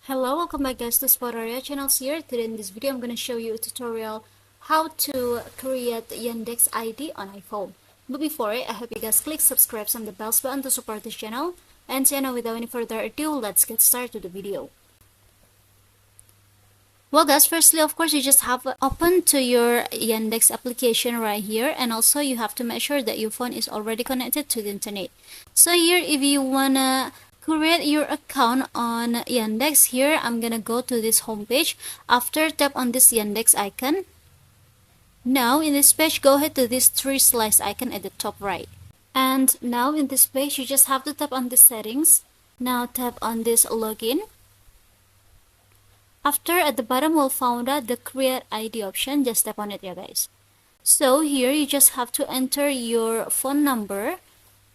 Hello, welcome back guys to Spotaria channels here. Today in this video I'm going to show you a tutorial how to create Yandex ID on iPhone. But before it, I hope you guys click subscribe and the bells button to support this channel. And so now without any further ado, let's get started with the video. Well guys, firstly of course you just have open to your Yandex application right here, and also you have to make sure that your phone is already connected to the internet. So here if you wanna create your account on Yandex, here I'm gonna go to this home page. After tap on this Yandex icon. Now in this page go ahead to this three slice icon at the top right. And now in this page you just have to tap on the settings. Now tap on this login. After at the bottom we'll find the create ID option. Just tap on it, yeah guys. So here you just have to enter your phone number.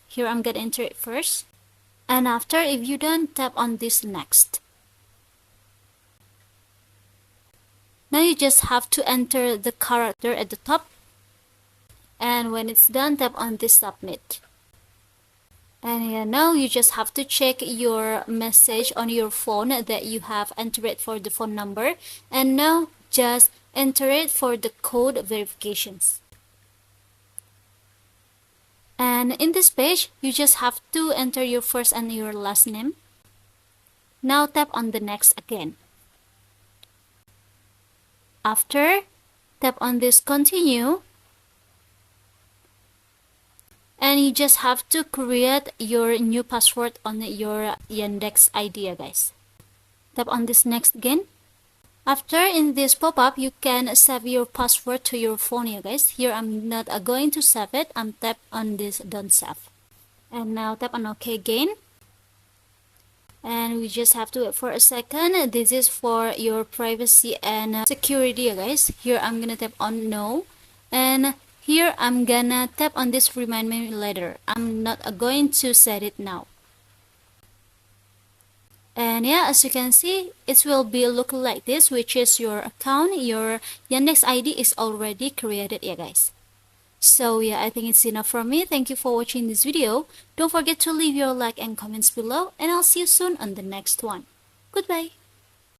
Here I'm gonna enter it first. And after, if you don't, tap on this next. Now you just have to enter the character at the top. And when it's done, tap on this submit. And yeah, now you just have to check your message on your phone that you have entered it for the phone number. And now just enter it for the code verifications. And in this page, you just have to enter your first and your last name. Now tap on the next again. After, tap on this continue. And you just have to create your new password on your Yandex ID, guys. Tap on this next again. After, in this pop-up, you can save your password to your phone, you guys. Here I'm not going to save it. I'm tap on this don't save. And now tap on OK again. And we just have to wait for a second. This is for your privacy and security, you guys. Here I'm gonna tap on no. And here I'm gonna tap on this remind me later. I'm not going to set it now. And yeah, as you can see, it will be look like this, which is your account. Your Yandex ID is already created, yeah guys. So yeah, I think it's enough from me. Thank you for watching this video. Don't forget to leave your like and comments below, and I'll see you soon on the next one. Goodbye.